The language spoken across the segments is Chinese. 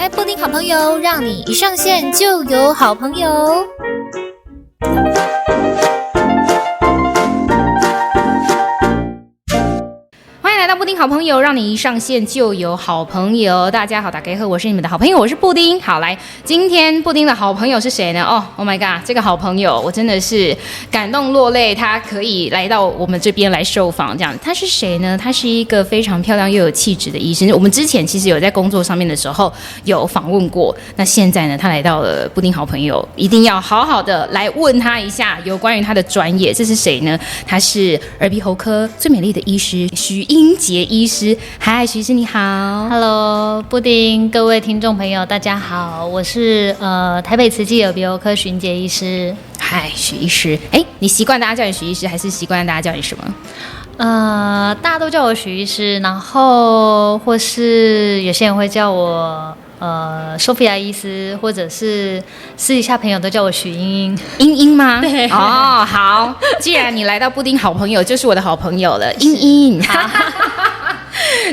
开布丁好朋友，让你一上线就有好朋友。来到布丁好朋友，让你一上线就有好朋友。大家好，大家好，我是你们的好朋友，我是布丁。好，来，今天布丁的好朋友是谁呢？Oh my god， 这个好朋友我真的是感动落泪，他可以来到我们这边来受访，这样。他是谁呢？他是一个非常漂亮又有气质的医生。我们之前其实有在工作上面的时候有访问过，那现在呢，他来到了布丁好朋友，一定要好好的来问他一下有关于他的专业。这是谁呢？他是耳鼻喉科最美丽的医师许英杰医师。嗨，许医师你好。 Hello， 布丁，各位听众朋友大家好，我是台北慈济耳鼻喉科许英杰医师。嗨，许医师，你习惯大家叫你许医师，还是习惯大家叫你什么？大家都叫我许医师，然后或是有些人会叫我Sophia 医师，或者是私底下朋友都叫我许英英。英英吗？对。哦，好，既然你来到布丁好朋友，就是我的好朋友了，英英。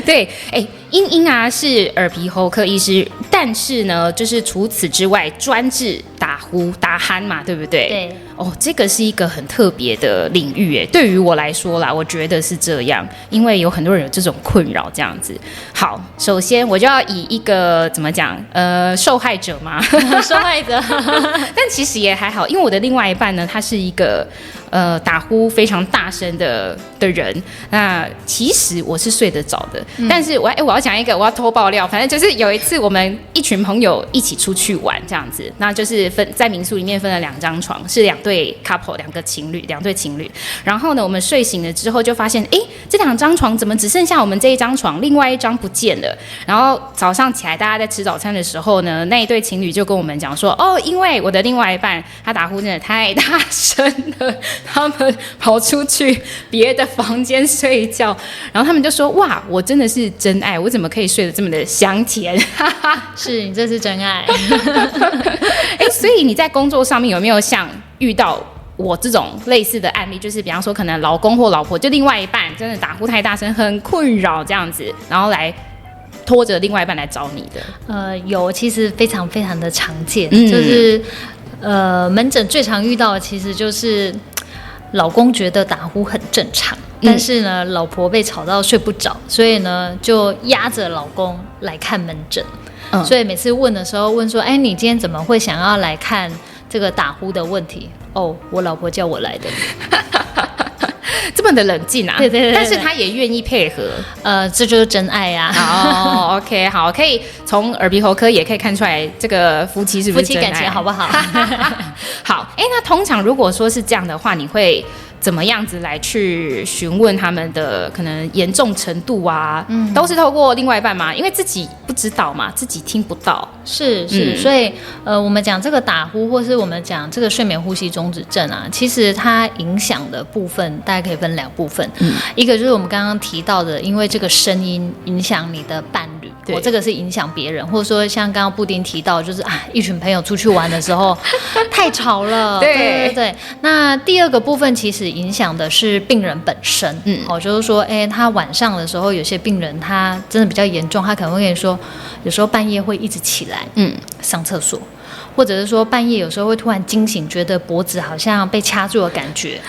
对，英英啊是耳鼻喉科医师，但是呢，就是除此之外，专治打呼、打鼾嘛，对不对？对。这个是一个很特别的领域，对于我来说啦，我觉得是这样，因为有很多人有这种困扰，这样子。好，首先我就要以一个怎么讲，受害者嘛，受害者，但其实也还好，因为我的另外一半呢，他是一个打呼非常大声的人。那其实我是睡得着的，但是我要讲一个，我要偷爆料，反正就是有一次我们一群朋友一起出去玩这样子，那就是在民宿里面分了2张床，是2对 couple， 2对情侣。然后呢，我们睡醒了之后就发现，这2张床怎么只剩下我们这一张床，另外一张不见了。然后早上起来，大家在吃早餐的时候呢，那一对情侣就跟我们讲说，因为我的另外一半他打呼真的太大声了，他们跑出去别的房间睡觉，然后他们就说，哇，我真的是真爱，我怎么可以睡得这么的香甜？是你这是真爱。所以你在工作上面有没有像遇到我这种类似的案例，就是比方说可能老公或老婆就另外一半真的打呼太大声，很困扰这样子，然后来拖着另外一半来找你的？有，其实非常非常的常见，就是门诊最常遇到的其实就是老公觉得打呼很正常，但是呢，老婆被吵到睡不着，所以呢就压着老公来看门诊。所以每次问的时候问说，你今天怎么会想要来看这个打呼的问题？我老婆叫我来的。这么的冷静啊。对，但是他也愿意配合。这就是真爱啊。OK， 好，可以从耳鼻喉科也可以看出来这个夫妻是不是真爱，夫妻感情好不好？好，那通常如果说是这样的话，你会怎么样子来去询问他们的可能严重程度啊？都是透过另外一半吗？因为自己不知道嘛，自己听不到。是，所以我们讲这个打呼，或是我们讲这个睡眠呼吸中止症啊，其实它影响的部分大概可以分2部分。一个就是我们刚刚提到的，因为这个声音影响你的伴侣，这个是影响别人，或者说像刚刚布丁提到，就是一群朋友出去玩的时候太吵了。对。那第2个部分其实影响的是病人本身。就是说，他晚上的时候，有些病人他真的比较严重，他可能会跟你说，有时候半夜会一直起来，上厕所，或者是说半夜有时候会突然惊醒，觉得脖子好像被掐住的感觉。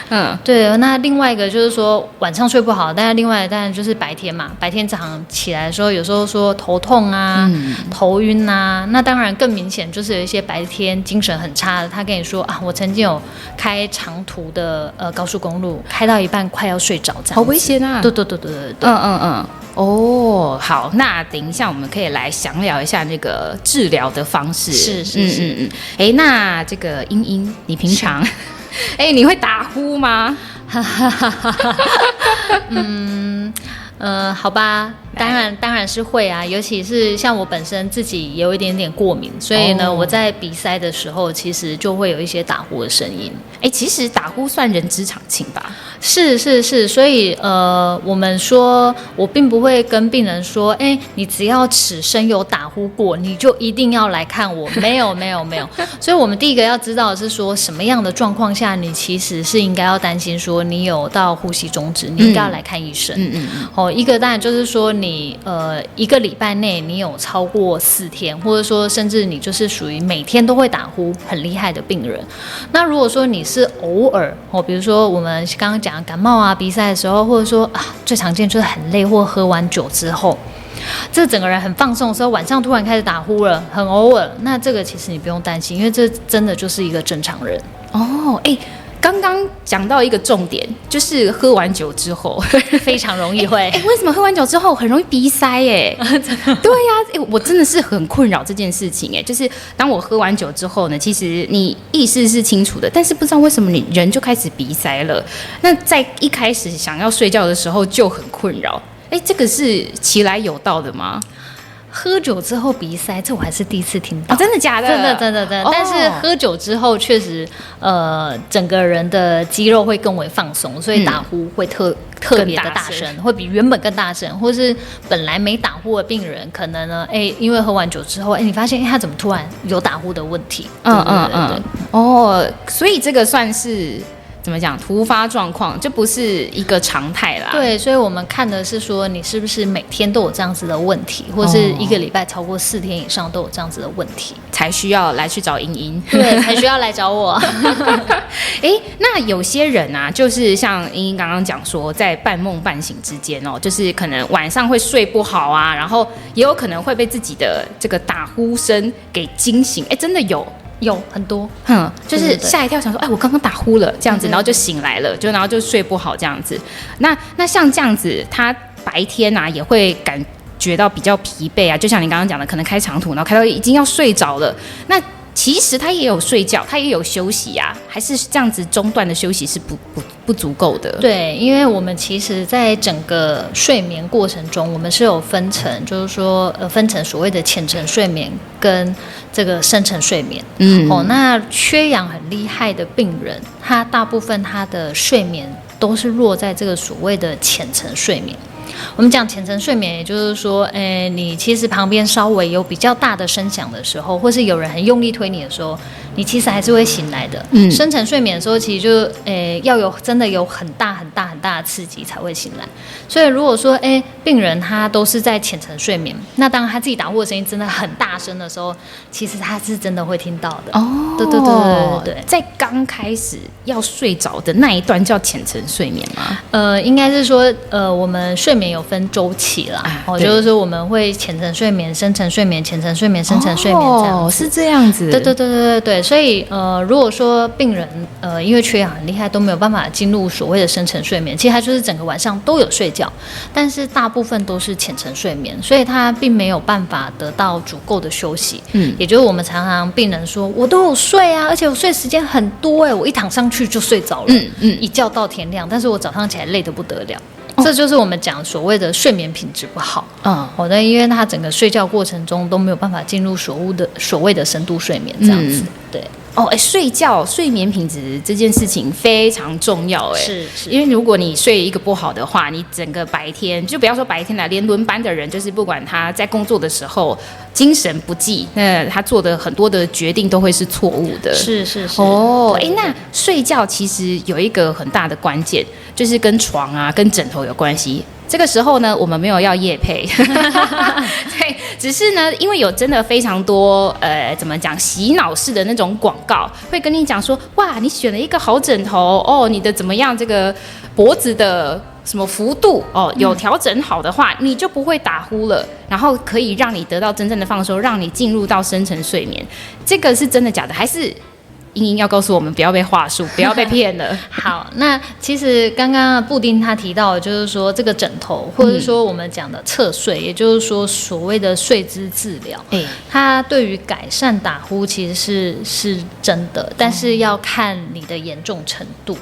对。那另外一个就是说晚上睡不好，但是另外当然就是白天嘛，白天早上起来的时候，有时候说头痛啊、头晕啊。那当然更明显就是有一些白天精神很差的，他跟你说我曾经有开长途的高速公路，开到一半快要睡着，这样好危险啊。对。好，那等一下我们可以来详聊一下那个治疗的方式。是。那这个英英，你平常你会打呼吗？好吧，当然是会啊，尤其是像我本身自己有一点点过敏，所以呢，我在鼻塞的时候，其实就会有一些打呼的声音。其实打呼算人之常情吧？是，所以我们说，我并不会跟病人说，你只要此生有打呼过，你就一定要来看我。没有。所以我们第一个要知道的是说，什么样的状况下，你其实是应该要担心说，你有到呼吸中止，你应该要来看医生。一个当然就是说你一个礼拜内你有超过4天，或者说甚至你就是属于每天都会打呼很厉害的病人。那如果说你是偶尔比如说我们刚刚讲感冒啊、鼻塞的时候，或者说最常见就是很累或喝完酒之后，这整个人很放松的时候，晚上突然开始打呼了，很偶尔，那这个其实你不用担心，因为这真的就是一个正常人。刚刚讲到一个重点，就是喝完酒之后非常容易会为什么喝完酒之后很容易鼻塞对呀，我真的是很困扰这件事情就是当我喝完酒之后呢，其实你意识是清楚的，但是不知道为什么你人就开始鼻塞了。那在一开始想要睡觉的时候就很困扰，这个是其来有道的吗？喝酒之后鼻塞，这我还是第一次听到。真的假的？真的。但是喝酒之后确实，整个人的肌肉会更为放松，所以打呼会特别的大声，会比原本更大声，或是本来没打呼的病人，可能呢，因为喝完酒之后，你发现他怎么突然有打呼的问题？所以这个算是。怎么讲？突发状况，这不是一个常态啦。对，所以我们看的是说，你是不是每天都有这样子的问题，或是一个礼拜超过4天以上都有这样子的问题，才需要来去找茵茵。对，才需要来找我。那有些人啊，就是像茵茵刚刚讲说，在半梦半醒之间就是可能晚上会睡不好啊，然后也有可能会被自己的这个打呼声给惊醒。真的有很多，就是吓一跳，想说，我刚刚打呼了这样子，然后就醒来了，然后就睡不好这样子。那像这样子，他白天啊也会感觉到比较疲惫啊，就像你刚刚讲的，可能开长途，然后开到已经要睡着了。那其实他也有睡觉，他也有休息啊，还是这样子中断的休息是不足够的。对，因为我们其实在整个睡眠过程中，我们是有分成，就是说分成所谓的浅层睡眠跟这个深层睡眠。那缺氧很厉害的病人，他大部分他的睡眠都是落在这个所谓的浅层睡眠。我们讲浅层睡眠，也就是说，你其实旁边稍微有比较大的声响的时候，或是有人很用力推你的时候，你其实还是会醒来的。深层睡眠的时候，其实就要真的有很大的刺激才会醒来。所以如果说病人他都是在浅层睡眠，那当他自己打呼的声音真的很大声的时候，其实他是真的会听到的。对，在刚开始要睡着的那一段叫浅层睡眠吗？应该是说我们睡眠有分周期啦，就是说我们会浅层睡眠、深层睡眠、浅层睡眠、深层睡眠这样子。是这样子。对，所以如果说病人因为缺氧很厉害都没有办法进入所谓的深层睡眠，其实他就是整个晚上都有睡觉，但是大部分都是浅层睡眠，所以他并没有办法得到足够的休息。也就是我们常常病人说，我都有睡啊，而且我睡时间很多我一躺上去就睡着了，一觉到天亮，但是我早上起来累得不得了。这就是我们讲所谓的睡眠品质不好。那因为他整个睡觉过程中都没有办法进入所谓的深度睡眠这样子。对。睡眠品质这件事情非常重要是因为如果你睡一个不好的话，你整个白天就不要说白天了，连轮班的人，就是不管他在工作的时候精神不济，那他做的很多的决定都会是错误的。是那睡觉其实有一个很大的关键，就是跟床啊跟枕头有关系。这个时候呢，我们没有要业配对，只是呢，因为有真的非常多怎么讲洗脑式的那种广告，会跟你讲说，哇，你选了一个好枕头你的怎么样，这个脖子的什么幅度有调整好的话，你就不会打呼了，然后可以让你得到真正的放松，让你进入到深层睡眠。这个是真的假的？还是茵茵要告诉我们不要被话术，不要被骗了。好，那其实刚刚布丁他提到的就是说这个枕头，或者说我们讲的侧睡，也就是说所谓的睡姿治疗，它对于改善打呼其实是真的，但是要看你的严重程度。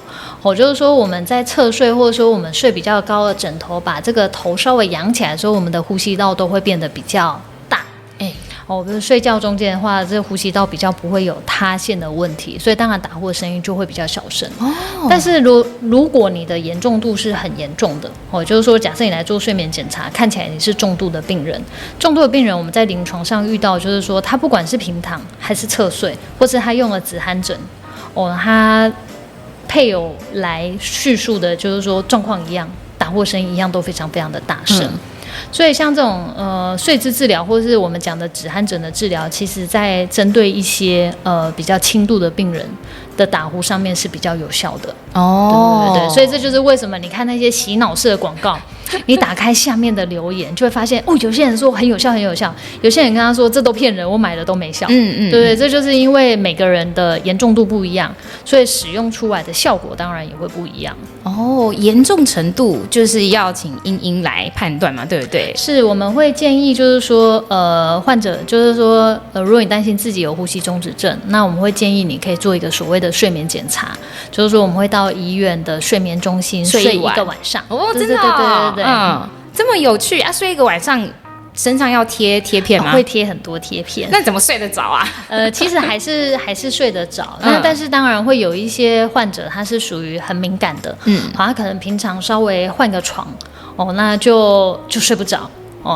就是说我们在侧睡，或者说我们睡比较高的枕头，把这个头稍微仰起来的时候，我们的呼吸道都会变得比较大。比如睡觉中间的话，这呼吸道比较不会有塌陷的问题，所以当然打呼的声音就会比较小声。但是如果你的严重度是很严重的，就是说假设你来做睡眠检查，看起来你是重度的病人，我们在临床上遇到就是说他不管是平躺还是侧睡，或是他用了止鼾枕，他配偶来叙述的就是说状况一样，打呼声音一样都非常非常的大声。所以像这种睡姿治疗，或者是我们讲的止鼾枕的治疗，其实在针对一些比较轻度的病人的打呼上面是比较有效的。对，所以这就是为什么你看那些洗脑式的广告，你打开下面的留言就会发现，有些人说很有效，很有效，有些人跟他说这都骗人，我买了都没效。对，这就是因为每个人的严重度不一样，所以使用出来的效果当然也会不一样。严重程度就是要请英来判断嘛，对不对？是，我们会建议就是说，患者就是说，如果你担心自己有呼吸中止症，那我们会建议你可以做一个所谓的睡眠检查，就是说我们会到医院的睡眠中心睡一个晚上。真的对，这么有趣啊！睡一个晚上，身上要贴片吗？会贴很多贴片。那怎么睡得着啊？其实还是睡得着，但是当然会有一些患者他是属于很敏感的，他可能平常稍微换个床，那就睡不着。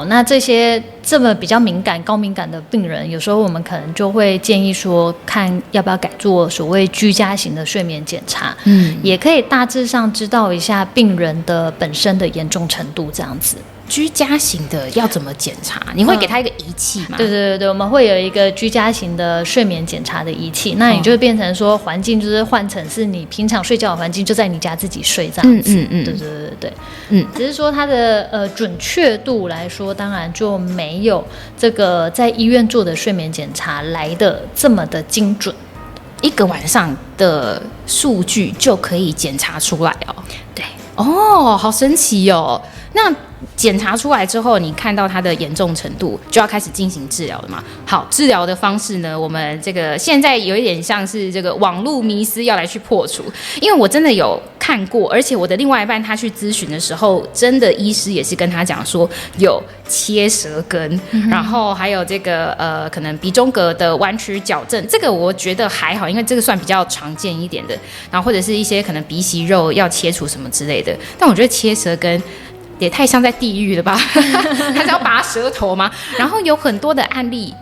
那这些这么比较敏感、高敏感的病人，有时候我们可能就会建议说，看要不要改做所谓居家型的睡眠检查，也可以大致上知道一下病人的本身的严重程度这样子。居家型的要怎么检查？你会给他一个仪器吗？对，我们会有一个居家型的睡眠检查的仪器，那你就会变成说环境就是换成是你平常睡觉的环境，就在你家自己睡这样子。对，只是说它的准确度来说，当然就没有这个在医院做的睡眠检查来的这么的精准。一个晚上的数据就可以检查出来哦。对，好神奇哦。那检查出来之后，你看到它的严重程度，就要开始进行治疗了嘛？好，治疗的方式呢，我们这个现在有一点像是这个网络迷思要来去破除，因为我真的有看过，而且我的另外一半他去咨询的时候，真的医师也是跟他讲说有切舌根，然后还有这个可能鼻中隔的弯曲矫正，这个我觉得还好，因为这个算比较常见一点的，然后或者是一些可能鼻息肉要切除什么之类的，但我觉得切舌根也太像在地狱了吧？他是要拔舌头吗？然后有很多的案例，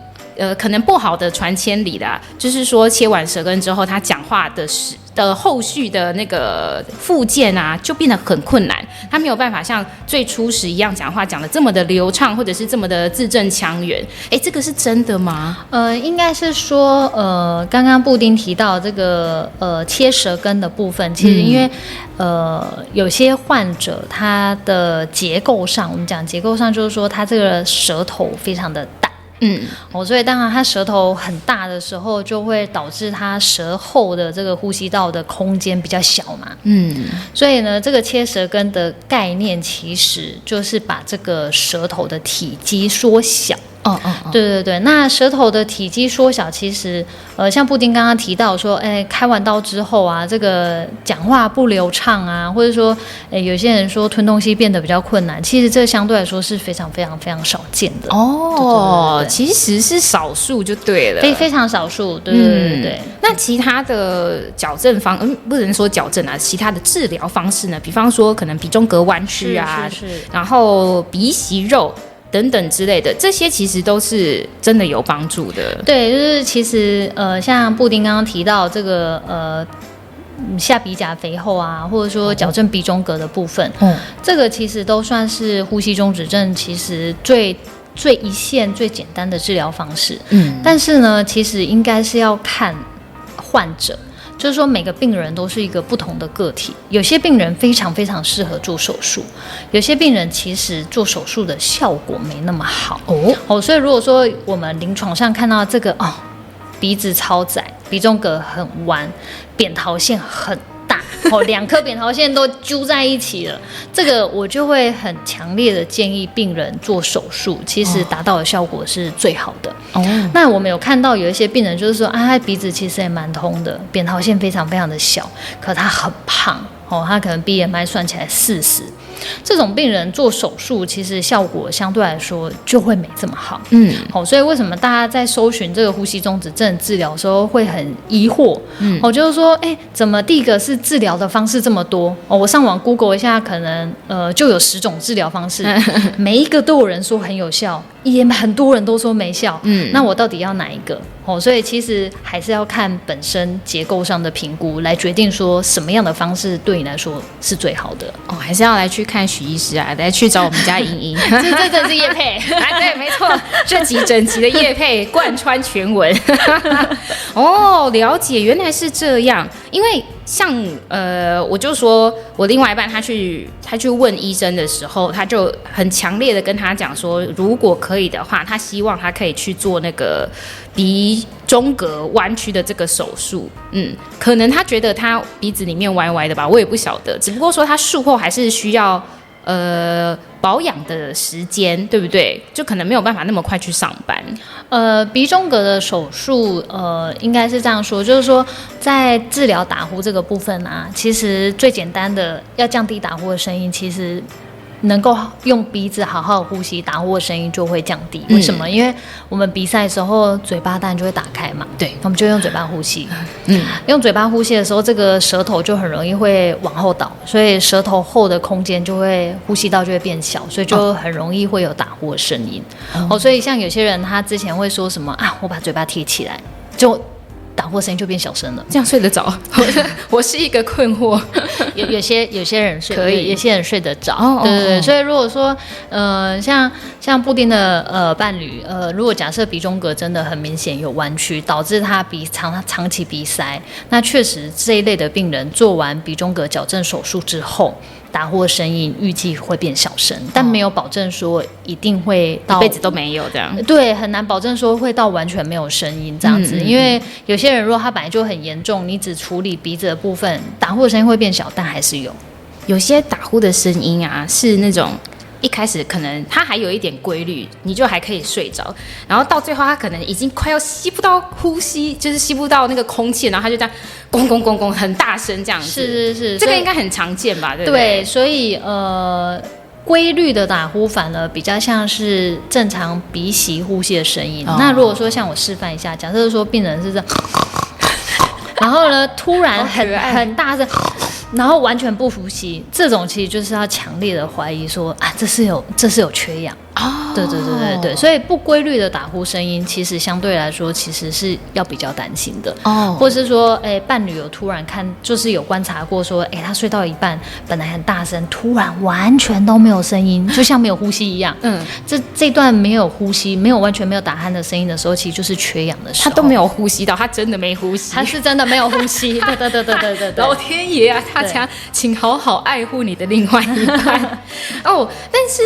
可能不好的传千里啦，就是说切完舌根之后，他讲话的后续的那个复健啊，就变得很困难，他没有办法像最初时一样讲话讲得这么的流畅，或者是这么的字正腔圆。这个是真的吗？应该是说，刚刚布丁提到这个切舌根的部分，其实因为有些患者他的结构上，我们讲结构上就是说他这个舌头非常的大。所以当然他舌头很大的时候，就会导致他舌后的这个呼吸道的空间比较小嘛。所以呢，这个切舌根的概念其实就是把这个舌头的体积缩小。对，那舌头的体积缩小，其实像布丁刚刚提到说，开完刀之后啊，这个讲话不流畅啊，或者说，有些人说吞东西变得比较困难，其实这相对来说是非常非常非常少见的。对，其实是少数就对了，非常少数。对。那其他的矫正不能说矫正啊，其他的治疗方式呢？比方说可能鼻中隔弯曲啊，然后鼻息肉等等之类的，这些其实都是真的有帮助的。对，就是其实像布丁刚刚提到这个下鼻甲肥厚啊，或者说矫正鼻中隔的部分，这个其实都算是呼吸中止症其实最一线最简单的治疗方式。但是呢，其实应该是要看患者。就是说每个病人都是一个不同的个体，有些病人非常非常适合做手术，有些病人其实做手术的效果没那么好。所以如果说我们临床上看到这个鼻子超窄，鼻中隔很弯，扁桃腺很大，2颗扁桃腺都揪在一起了，这个我就会很强烈的建议病人做手术，其实达到的效果是最好的。那我们有看到有一些病人就是说他鼻子其实也蛮通的，扁桃腺非常非常的小，可他很胖他可能 BMI 算起来40，这种病人做手术，其实效果相对来说就会没这么好。所以为什么大家在搜寻这个呼吸中止症治疗的时候会很疑惑？就是说，怎么第一个是治疗的方式这么多？我上网 Google 一下，可能就有10种治疗方式，每一个都有人说很有效，也很多人都说没效。那我到底要哪一个？所以其实还是要看本身结构上的评估来决定说什么样的方式对你来说是最好的。还是要来去看许医师啊，来去找我们家莹莹。这真是业配。对，没错，这整集的业配贯穿全文。了解，原来是这样。因为像我就说我另外一半他去问医生的时候，他就很强烈的跟他讲说，如果可以的话，他希望他可以去做那个鼻中隔弯曲的这个手术。可能他觉得他鼻子里面歪歪的吧，我也不晓得。只不过说他术后还是需要保养的时间，对不对？就可能没有办法那么快去上班。鼻中隔的手术，应该是这样说，就是说在治疗打呼这个部分啊，其实最简单的要降低打呼的声音，其实能够用鼻子好好呼吸，打呼的声音就会降低。为什么？因为我们鼻塞的时候，嘴巴当然就会打开嘛，对，我们就用嘴巴呼吸。用嘴巴呼吸的时候，这个舌头就很容易会往后倒，所以舌头后的空间就会呼吸道就会变小，所以就很容易会有打呼的声音。所以像有些人他之前会说什么啊，我把嘴巴贴起来，就打呼声音就变小声了，这样睡得着？我是一个困惑。有些人睡可以，有些人睡得着。对，所以如果说像布丁的伴侣，如果假设鼻中隔真的很明显有弯曲，导致他长期鼻塞，那确实这一类的病人做完鼻中隔矫正手术之后，打呼的声音预计会变小声，但没有保证说一定会到一辈子都没有这样。对，很难保证说会到完全没有声音这样子。因为有些人如果他本来就很严重，你只处理鼻子的部分，打呼的声音会变小，但还是有些打呼的声音啊，是那种一开始可能它还有一点规律，你就还可以睡着，然后到最后它可能已经快要吸不到呼吸，就是吸不到那个空气，然后它就这样咣咣咣咣很大声这样子。是，这个应该很常见吧？对不对？对，所以规律的打呼反而比较像是正常鼻息呼吸的声音。那如果说像我示范一下，假设说病人是这样，然后呢突然很大声，然后完全不呼吸，这种其实就是要强烈的怀疑说啊，这是有缺氧。对，所以不规律的打呼声音，其实相对来说其实是要比较担心的。或是说，伴侣有突然就是有观察过说，他睡到一半本来很大声，突然完全都没有声音，就像没有呼吸一样。这段没有呼吸，完全没有打鼾的声音的时候，其实就是缺氧的时候。他都没有呼吸到，他真的没呼吸，他是真的没有呼吸。对，老天爷啊，大家请好好爱护你的另外一半。但是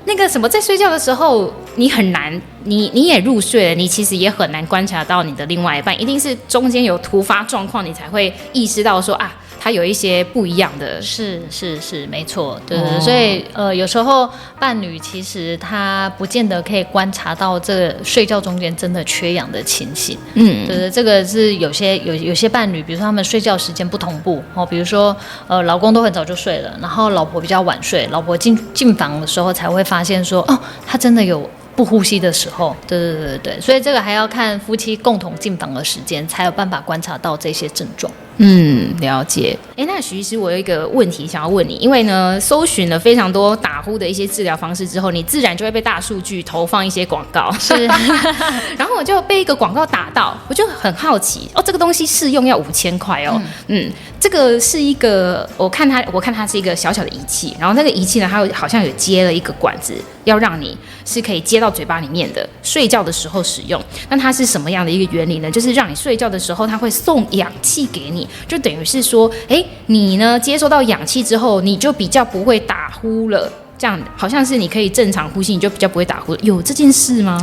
那个什么，在睡觉的时候，你很难，你也入睡了，你其实也很难观察到你的另外一半，一定是中间有突发状况，你才会意识到说啊，他有一些不一样的。是，没错，对。所以有时候伴侣其实他不见得可以观察到这个睡觉中间真的缺氧的情形。对，这个是有些伴侣，比如说他们睡觉时间不同步比如说老公都很早就睡了，然后老婆比较晚睡，老婆进房的时候才会发现说他真的有不呼吸的时候。对，所以这个还要看夫妻共同进房的时间，才有办法观察到这些症状。了解。那许医师，我有一个问题想要问你，因为呢，搜寻了非常多打呼的一些治疗方式之后，你自然就会被大数据投放一些广告。是，然后我就被一个广告打到，我就很好奇这个东西试用要5000块这个是一个，我看它是一个小小的仪器，然后那个仪器呢，它好像有接了一个管子，要让你是可以接到嘴巴里面的，睡觉的时候使用。那它是什么样的一个原理呢？就是让你睡觉的时候，它会送氧气给你，就等于是说，你呢接收到氧气之后，你就比较不会打呼了。这样好像是你可以正常呼吸，你就比较不会打呼。有这件事吗？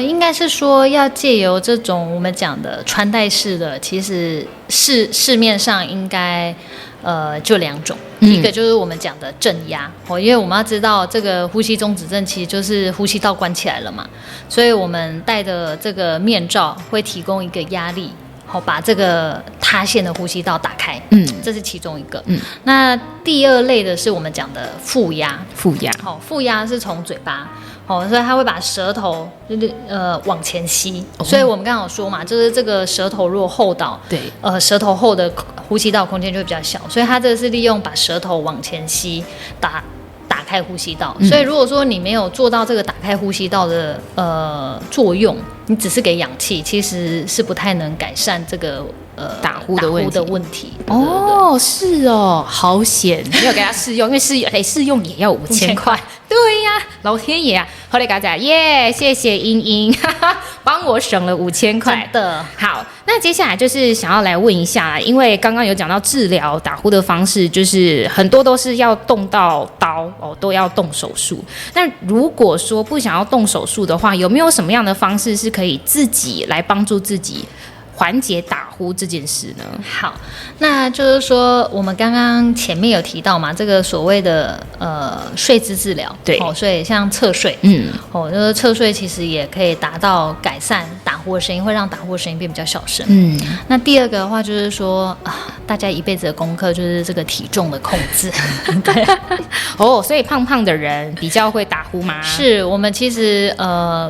应该是说要借由这种我们讲的穿戴式的，其实市面上应该就2种，一个就是我们讲的正压因为我们要知道这个呼吸中止症其实就是呼吸道关起来了嘛，所以我们戴的这个面罩会提供一个压力把这个塌陷的呼吸道打开，这是其中一个。那第二类的是我们讲的负压，负压是从嘴巴。所以它会把舌头往前吸，所以我们刚刚有说嘛，就是这个舌头如果后倒，对，舌头后的呼吸道空间就会比较小，所以它这个是利用把舌头往前吸，打开呼吸道。所以如果说你没有做到这个打开呼吸道的作用，你只是给氧气，其实是不太能改善这个打呼的问题。对，是哦，好险，没有给他试用，因为试用也要5000块。对呀，老天爷啊！后来嘎仔耶，谢谢英英，帮我省了5000块。真的好，那接下来就是想要来问一下，因为刚刚有讲到治疗打呼的方式，就是很多都是要动到刀都要动手术。那如果说不想要动手术的话，有没有什么样的方式是可以自己来帮助自己缓解打呼这件事呢？好，那就是说我们刚刚前面有提到嘛，这个所谓的睡姿治疗，对，所以像侧睡，就是侧睡其实也可以达到改善打呼的声音，会让打呼的声音变比较小声。那第二个的话就是说大家一辈子的功课就是这个体重的控制。对，所以胖胖的人比较会打呼吗？是我们其实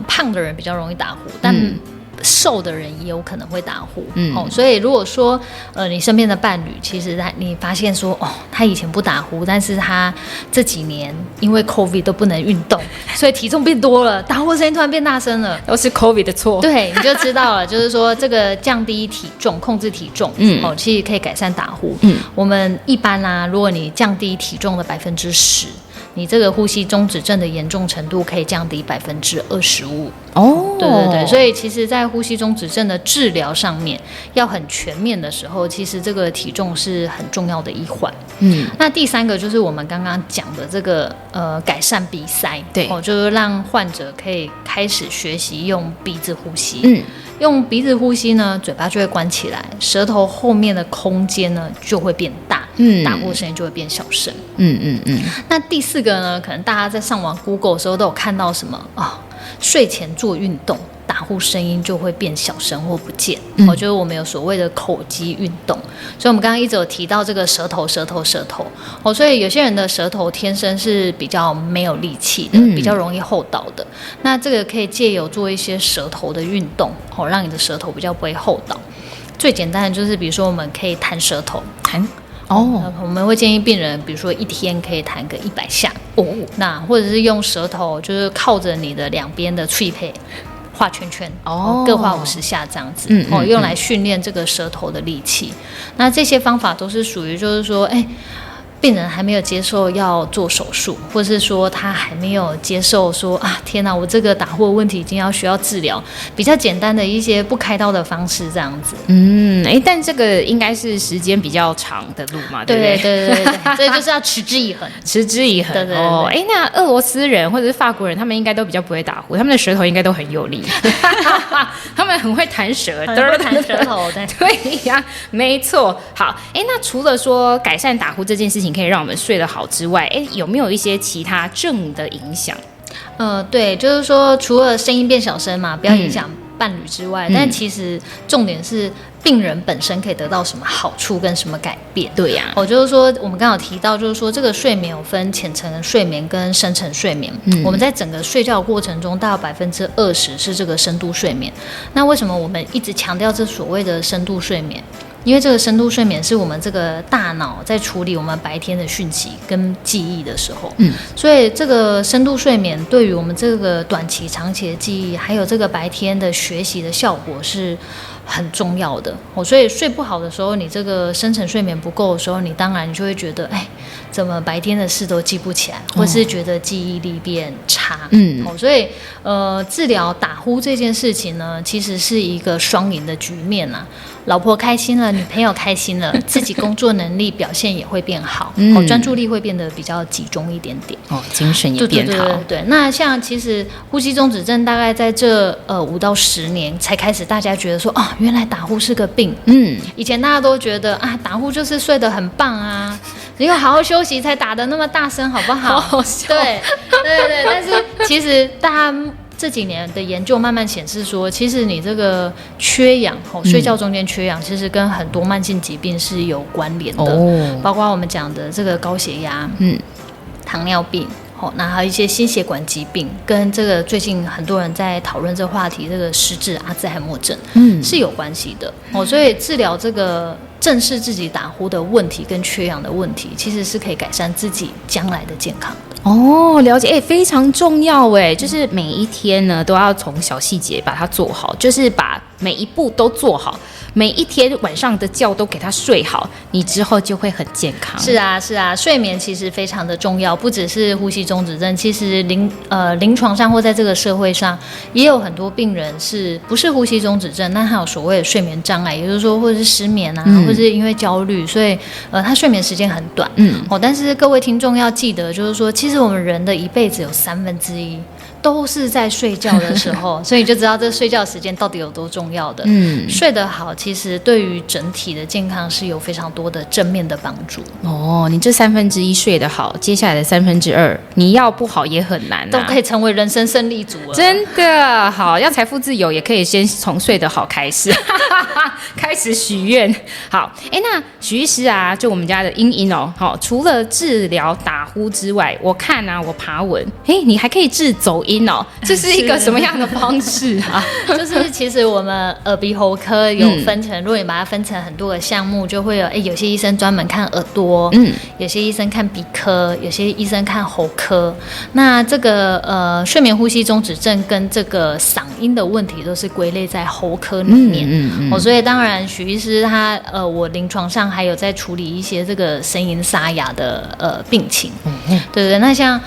胖的人比较容易打呼，但瘦的人也有可能会打呼，所以如果说你身边的伴侣，其实你发现说他以前不打呼，但是他这几年因为 COVID 都不能运动，所以体重变多了，打呼声音突然变大声了，都是 COVID 的错。对，你就知道了，就是说这个降低体重、控制体重，其实可以改善打呼。我们一般如果你降低体重的10%。你这个呼吸中止症的严重程度可以降低25%。对，所以其实在呼吸中止症的治疗上面要很全面的时候，其实这个体重是很重要的一环。那第三个就是我们刚刚讲的这个改善鼻塞，对，就是让患者可以开始学习用鼻子呼吸。用鼻子呼吸呢，嘴巴就会关起来，舌头后面的空间呢就会变大，打呼声音就会变小声。那第四个呢，可能大家在上网 Google 的时候都有看到什么睡前做运动，打呼声音就会变小声或不见。就是我们有所谓的口肌运动，所以我们刚刚一直有提到这个舌头。所以有些人的舌头天生是比较没有力气的，比较容易后倒的。那这个可以借由做一些舌头的运动，让你的舌头比较不会后倒。最简单的就是，比如说我们可以弹舌头，我们会建议病人，比如说一天可以弹个100下那或者是用舌头，就是靠着你的两边的喙配画圈圈各画50下这样子用来训练这个舌头的力气。那这些方法都是属于就是说病人还没有接受要做手术，或是说他还没有接受说天哪，我这个打呼的问题已经需要治疗，比较简单的一些不开刀的方式这样子。但这个应该是时间比较长的路嘛，对不对？对，所以就是要持之以恒。对。那俄罗斯人或者是法国人，他们应该都比较不会打呼，他们的舌头应该都很有力，他们很会弹舌，很会弹舌头。对呀，没错。好，那除了说改善打呼这件事情可以让我们睡得好之外，有没有一些其他正的影响？对，就是说除了声音变小声嘛，不要影响伴侣之外，但其实重点是病人本身可以得到什么好处跟什么改变。对呀，就是说我们刚好提到，就是说这个睡眠有分浅层睡眠跟深层睡眠。我们在整个睡觉的过程中，大概20%是这个深度睡眠。那为什么我们一直强调这所谓的深度睡眠？因为这个深度睡眠是我们这个大脑在处理我们白天的讯息跟记忆的时候，所以这个深度睡眠对于我们这个短期、长期的记忆，还有这个白天的学习的效果是很重要的。所以睡不好的时候，你这个深层睡眠不够的时候，你当然就会觉得，怎么白天的事都记不起来，或是觉得记忆力变差。所以治疗打呼这件事情呢，其实是一个双赢的局面啊。老婆开心了，女朋友开心了，自己工作能力表现也会变好，专注力会变得比较集中一点点，精神也变好。对。那像其实呼吸中止症大概在这5到10年才开始，大家觉得说原来打呼是个病。以前大家都觉得打呼就是睡得很棒啊，你要好好休息才打得那么大声，好不好？好好笑。对。但是其实大家这几年的研究慢慢显示说，其实你这个缺氧，睡觉中间缺氧，其实跟很多慢性疾病是有关联的，包括我们讲的这个高血压，糖尿病。那还有一些心血管疾病，跟这个最近很多人在讨论这个话题，这个失智阿兹海默症，是有关系的。所以治疗这个正视自己打呼的问题跟缺氧的问题，其实是可以改善自己将来的健康的。了解，非常重要哎，就是每一天呢都要从小细节把它做好，就是把每一步都做好，每一天晚上的觉都给他睡好，你之后就会很健康。是啊，睡眠其实非常的重要，不只是呼吸中止症，其实临床上或在这个社会上，也有很多病人是不是呼吸中止症，那还有所谓的睡眠障碍，也就是说或者是失眠啊，或是因为焦虑，所以他睡眠时间很短。但是各位听众要记得，就是说，其实我们人的一辈子有1/3都是在睡觉的时候，所以你就知道这睡觉时间到底有多重要的。睡得好，其实对于整体的健康是有非常多的正面的帮助。你这1/3睡得好，接下来的2/3你要不好也很难都可以成为人生胜利组了。真的好，要财富自由也可以先从睡得好开始，开始许愿。好，那许医师啊，就我们家的茵茵除了治疗打呼之外，我看啊，我爬文，你还可以治走音这是一个什么样的方式啊？就是其实我们耳鼻喉科有分成，如果你把它分成很多个项目，就会有些医生专门看耳朵，有些医生看鼻科，有些医生看喉科。那这个睡眠呼吸中止症跟这个嗓音的问题都是归类在喉科里面。所以当然许医师他我临床上还有在处理一些这个声音沙哑的病情。对，那像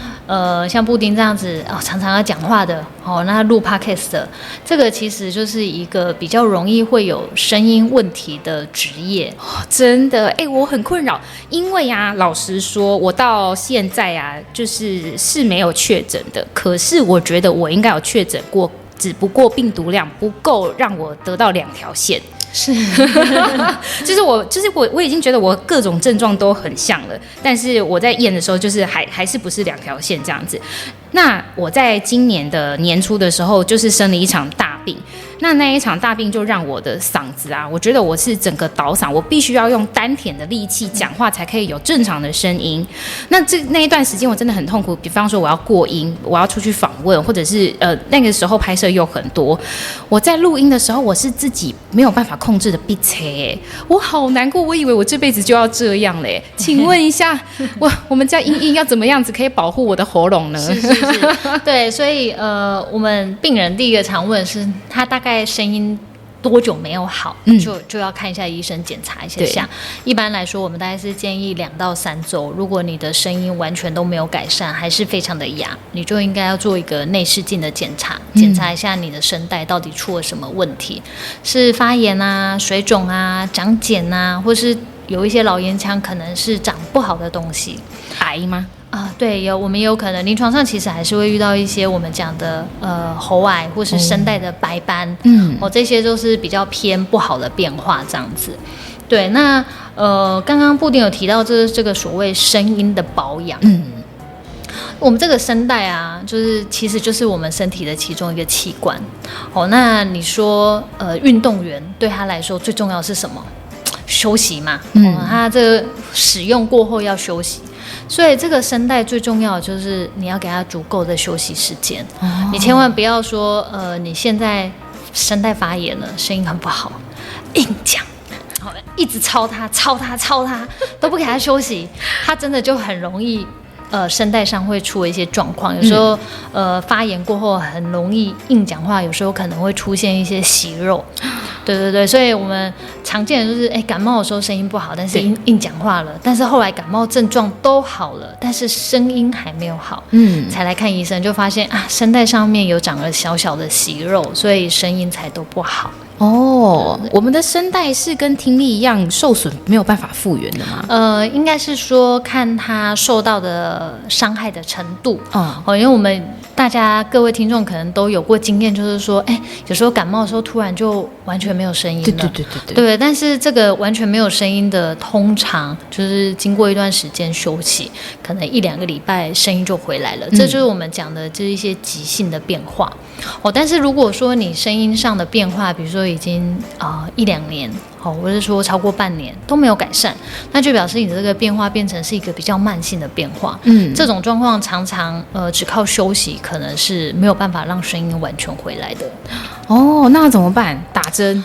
布丁这样子常常要讲话的那录 podcast 的，这个其实就是一个比较容易会有声音问题的职业。真的我很困扰，因为老实说我到现在就是没有确诊的，可是我觉得我应该有确诊过，只不过病毒量不够让我得到2条线。是，就是我已经觉得我各种症状都很像了，但是我在验的时候就是还是不是2条线这样子。那我在今年的年初的时候，就是生了一场大病。那一场大病就让我的嗓子我觉得我是整个倒嗓，我必须要用丹田的力气讲话才可以有正常的声音。那一段时间我真的很痛苦，比方说我要过音，我要出去访问，或者是那个时候拍摄又很多，我在录音的时候我是自己没有办法控制的闭嘴，我好难过，我以为我这辈子就要这样嘞。请问一下，我们家茵茵要怎么样子可以保护我的喉咙呢？是，对，所以我们病人第一个常问是，他大概声音多久没有好，就要看一下医生检查一下。一般来说，我们大概是建议2到3周。如果你的声音完全都没有改善，还是非常的哑，你就应该要做一个内视镜的检查，检查一下你的声带到底出了什么问题，是发炎啊、水肿啊、长茧啊，或是有一些老烟枪可能是长不好的东西。癌吗？对，我们也有可能临床上其实还是会遇到一些我们讲的喉癌或是声带的白斑，这些都是比较偏不好的变化这样子。对，那刚刚布丁有提到这个所谓声音的保养，我们这个声带其实就是我们身体的其中一个器官。那你说运动员对他来说最重要的是什么？休息嘛，他这个使用过后要休息。所以这个声带最重要的就是你要给它足够的休息时间。你千万不要说你现在声带发炎了，声音很不好，硬讲，一直操它都不给它休息，它真的就很容易声带上会出一些状况。有时候发炎过后很容易硬讲话，有时候可能会出现一些息肉。对，所以我们常见的就是感冒的时候声音不好，但是硬讲话了，但是后来感冒症状都好了，但是声音还没有好，才来看医生，就发现声带上面有长了小小的息肉，所以声音才都不好。我们的声带是跟听力一样受损，没有办法复原的吗？应该是说看它受到的伤害的程度。因为我们各位听众可能都有过经验，就是说，有时候感冒的时候突然就完全没有声音了。对，对，但是这个完全没有声音的，通常就是经过一段时间休息，可能1-2个礼拜声音就回来了。这就是我们讲的，就是一些急性的变化。但是如果说你声音上的变化，比如说已经1-2年，或者说超过半年都没有改善，那就表示你的这个变化变成是一个比较慢性的变化。这种状况常常只靠休息可能是没有办法让声音完全回来的。那怎么办？打针？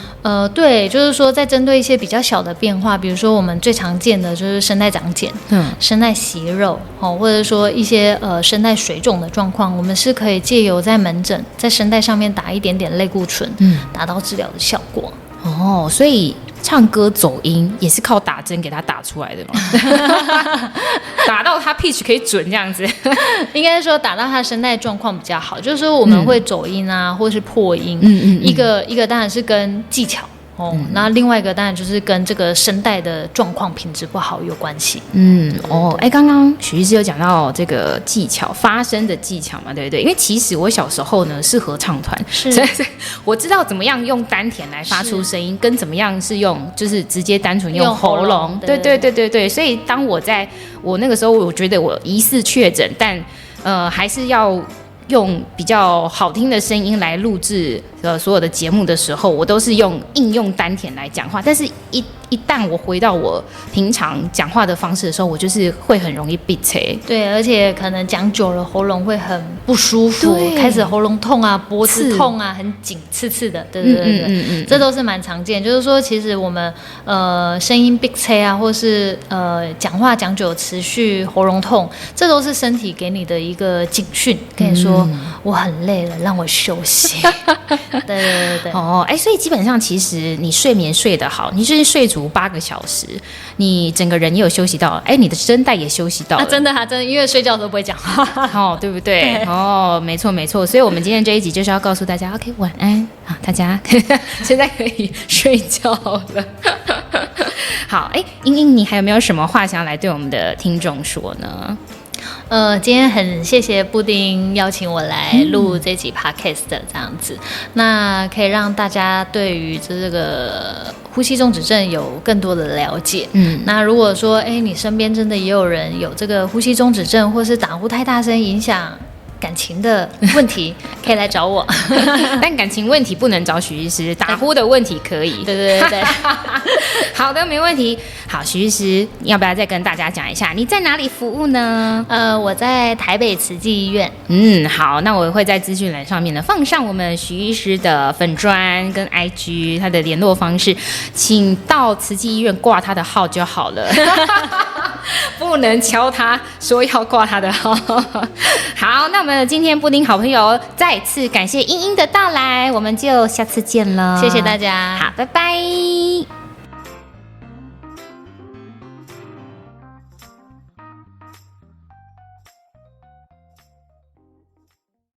对，就是说在针对一些比较小的变化，比如说我们最常见的就是声带长茧、声带息肉，或者说一些声带水肿的状况，我们是可以借由在门诊在声带上面打一点点类固醇，达到治疗的效果。所以唱歌走音也是靠打针给他打出来的吗？打到他 pitch 可以准这样子？应该说打到他声带状况比较好，就是说我们会走音啊，或是破音。一个当然是跟技巧。那另外一个当然就是跟这个声带的状况品质不好有关系。刚刚许医师有讲到这个技巧，发声的技巧嘛，对不对？因为其实我小时候呢是合唱团，所以我知道怎么样用丹田来发出声音，跟怎么样是用就是直接单纯用喉咙。对。所以当我那个时候，我觉得我疑似确诊，但还是要用比较好听的声音来录制所有的节目的时候，我都是应用丹田来讲话。但是一旦我回到我平常讲话的方式的时候，我就是会很容易闭嘴。对，而且可能讲久了喉咙会很不舒服，开始喉咙痛啊，脖子痛啊，很紧刺刺的。对，这都是蛮常见。就是说，其实我们声音闭嘴啊，或是讲话讲久持续喉咙痛，这都是身体给你的一个警讯，跟你说我很累了，让我休息。对。所以基本上其实你睡眠睡得好，你就是睡足8个小时，你整个人也有休息到，你的声带也休息到了。真的，因为睡觉的时候不会讲话。对不对？没错。所以我们今天这一集就是要告诉大家 ，OK， 晚安，大家现在可以睡觉了。好，英英，你还有没有什么话想要来对我们的听众说呢？今天很谢谢布丁邀请我来录这集 podcast 的这样子，那可以让大家对于这个呼吸中止症有更多的了解。那如果说你身边真的也有人有这个呼吸中止症，或是打呼太大声影响感情的问题，可以来找我。但感情问题不能找许医师，打呼的问题可以。对。好的，没问题。好，许医师，你要不要再跟大家讲一下你在哪里服务呢？我在台北慈济医院。好，那我会在资讯栏上面呢放上我们许医师的粉专跟 IG 他的联络方式，请到慈济医院挂他的号就好了。不能敲他说要挂他的号。好，那我们今天布丁好朋友再次感谢英英的到来，我们就下次见了。谢谢大家。好，拜拜。